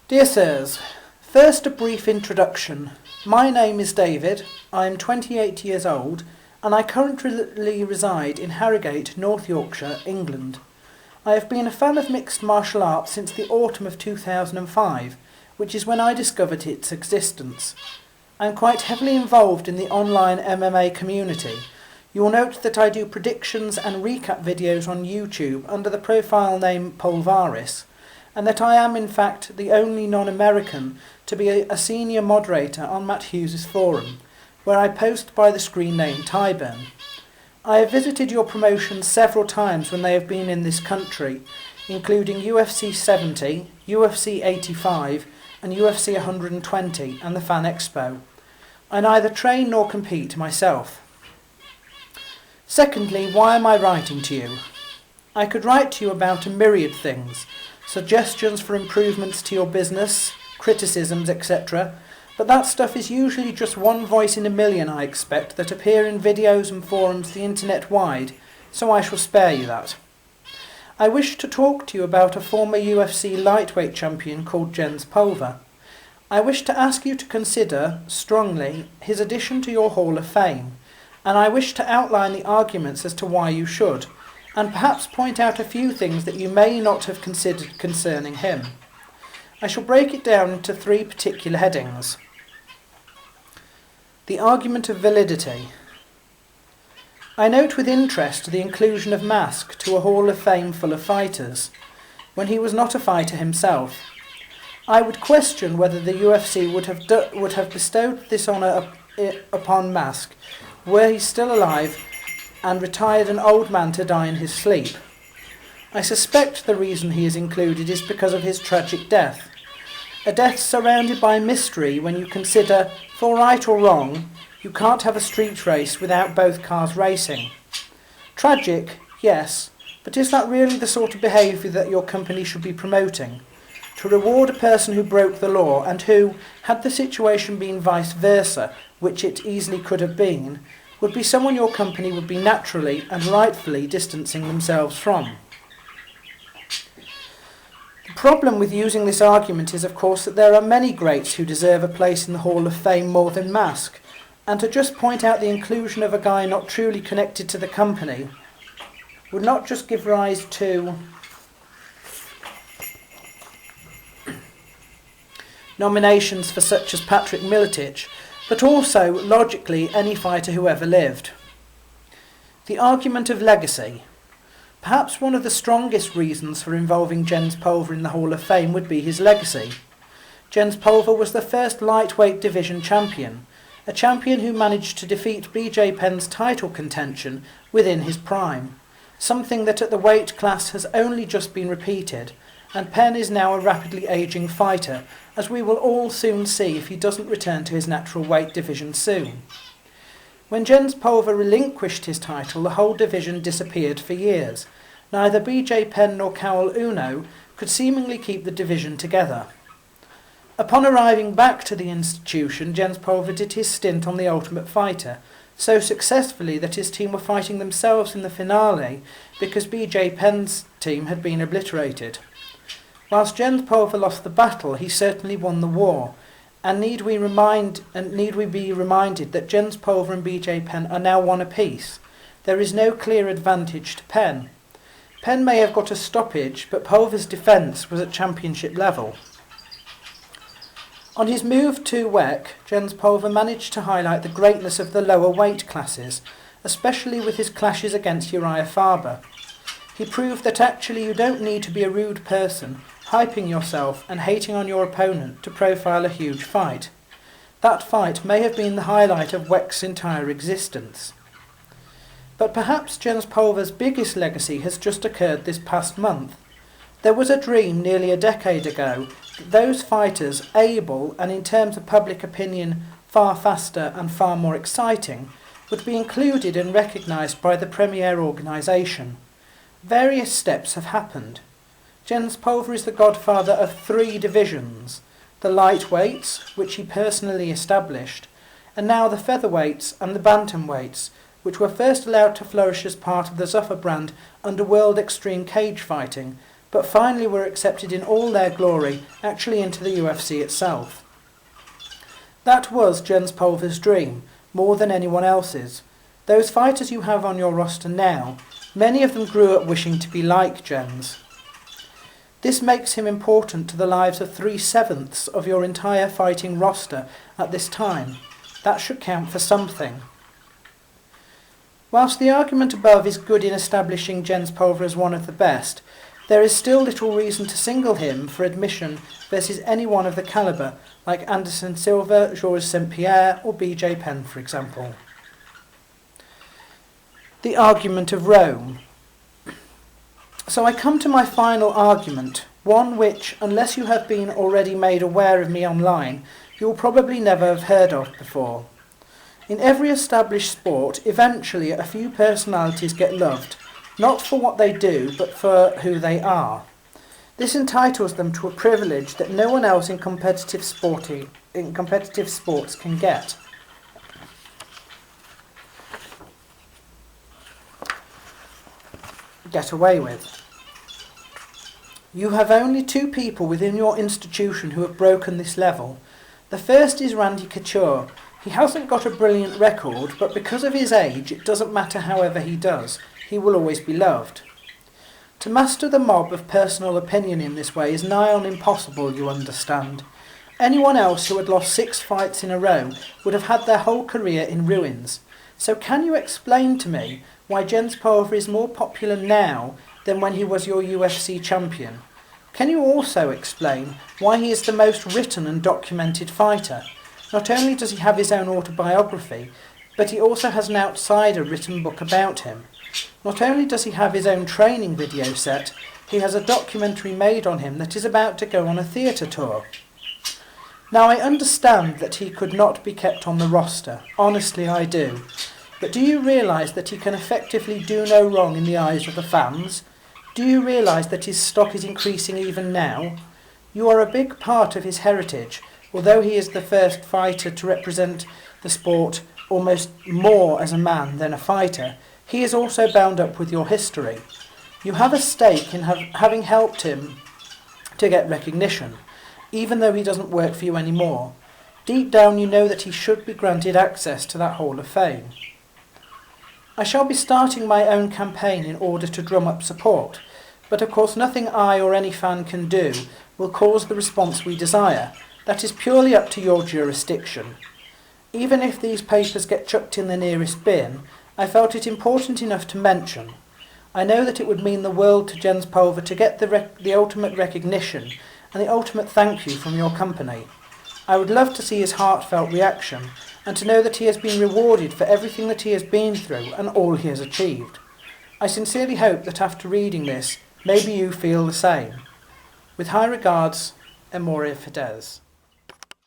Dear Sirs, first a brief introduction. My name is David, I am 28 years old and I currently reside in Harrogate, North Yorkshire, England. I have been a fan of mixed martial arts since the autumn of 2005, which is when I discovered its existence. I am quite heavily involved in the online MMA community. You will note that I do predictions and recap videos on YouTube under the profile name Pulvaris, and that I am in fact the only non-American to be a senior moderator on Matt Hughes' forum, where I post by the screen name Tyburn. I have visited your promotions several times when they have been in this country, including UFC 70, UFC 85 and UFC 120 and the Fan Expo. I neither train nor compete myself. Secondly, why am I writing to you? I could write to you about a myriad things, suggestions for improvements to your business, criticisms, etc., but that stuff is usually just one voice in a million, I expect, that appear in videos and forums the internet wide, so I shall spare you that. I wish to talk to you about a former UFC lightweight champion called Jens Pulver. I wish to ask you to consider, strongly, his addition to your Hall of Fame, and I wish to outline the arguments as to why you should, and perhaps point out a few things that you may not have considered concerning him. I shall break it down into three particular headings. The argument of validity. I note with interest the inclusion of Mask to a Hall of Fame full of fighters, when he was not a fighter himself. I would question whether the UFC would have bestowed this honour upon Mask were he still alive and retired an old man to die in his sleep. I suspect the reason he is included is because of his tragic death. A death surrounded by mystery when you consider, for right or wrong, you can't have a street race without both cars racing. Tragic, yes, but is that really the sort of behaviour that your company should be promoting? To reward a person who broke the law and who, had the situation been vice versa, which it easily could have been, would be someone your company would be naturally and rightfully distancing themselves from. The problem with using this argument is, of course, that there are many greats who deserve a place in the Hall of Fame more than Mask, and to just point out the inclusion of a guy not truly connected to the company would not just give rise to nominations for such as Patrick Miletich, but also, logically, any fighter who ever lived. The argument of legacy. Perhaps one of the strongest reasons for involving Jens Pulver in the Hall of Fame would be his legacy. Jens Pulver was the first lightweight division champion, a champion who managed to defeat BJ Penn's title contention within his prime, something that at the weight class has only just been repeated, and Penn is now a rapidly ageing fighter, as we will all soon see if he doesn't return to his natural weight division soon. When Jens Pulver relinquished his title, the whole division disappeared for years. Neither BJ Penn nor Cowell Uno could seemingly keep the division together. Upon arriving back to the institution, Jens Pulver did his stint on The Ultimate Fighter, so successfully that his team were fighting themselves in the finale because BJ Penn's team had been obliterated. Whilst Jens Pulver lost the battle, he certainly won the war, and need we be reminded that Jens Pulver and BJ Penn are now one apiece. There is no clear advantage to Penn. Penn may have got a stoppage, but Pulver's defence was at championship level. On his move to WEC, Jens Pulver managed to highlight the greatness of the lower weight classes, especially with his clashes against Uriah Faber. He proved that actually you don't need to be a rude person, hyping yourself and hating on your opponent to profile a huge fight. That fight may have been the highlight of WEC's entire existence. But perhaps Jens Pulver's biggest legacy has just occurred this past month. There was a dream nearly a decade ago that those fighters able, and in terms of public opinion far faster and far more exciting, would be included and recognised by the premier organisation. Various steps have happened. Jens Pulver is the godfather of 3 divisions, the lightweights, which he personally established, and now the featherweights and the bantamweights, which were first allowed to flourish as part of the Zuffer brand under World Extreme Cage Fighting, but finally were accepted in all their glory, actually into the UFC itself. That was Jens Pulver's dream, more than anyone else's. Those fighters you have on your roster now, many of them grew up wishing to be like Jens. This makes him important to the lives of 3/7 of your entire fighting roster at this time. That should count for something. Whilst the argument above is good in establishing Jens Pulver as one of the best, there is still little reason to single him for admission versus anyone of the calibre, like Anderson Silva, Georges St. Pierre or BJ Penn, for example. The argument of Rome. So I come to my final argument, one which, unless you have been already made aware of me online, you will probably never have heard of before. In every established sport, eventually a few personalities get loved, not for what they do, but for who they are. This entitles them to a privilege that no one else in competitive sports can get. Get away with. You have only two people within your institution who have broken this level. The first is Randy Couture. He hasn't got a brilliant record, but because of his age, it doesn't matter however he does. He will always be loved. To master the mob of personal opinion in this way is nigh on impossible, you understand. Anyone else who had lost 6 fights in a row would have had their whole career in ruins. So can you explain to me why Jens Pulver is more popular now than when he was your UFC champion? Can you also explain why he is the most written and documented fighter? Not only does he have his own autobiography, but he also has an outsider written book about him. Not only does he have his own training video set, he has a documentary made on him that is about to go on a theatre tour. Now I understand that he could not be kept on the roster, honestly I do. But do you realise that he can effectively do no wrong in the eyes of the fans? Do you realise that his stock is increasing even now? You are a big part of his heritage, although he is the first fighter to represent the sport almost more as a man than a fighter. He is also bound up with your history. You have a stake in having helped him to get recognition, even though he doesn't work for you anymore. Deep down you know that he should be granted access to that Hall of Fame. I shall be starting my own campaign in order to drum up support, but of course nothing I or any fan can do will cause the response we desire. That is purely up to your jurisdiction. Even if these papers get chucked in the nearest bin, I felt it important enough to mention. I know that it would mean the world to Jens Pulver to get the ultimate recognition and the ultimate thank you from your company. I would love to see his heartfelt reaction and to know that he has been rewarded for everything that he has been through and all he has achieved. I sincerely hope that after reading this, maybe you feel the same. With high regards, Emoria Fidesz.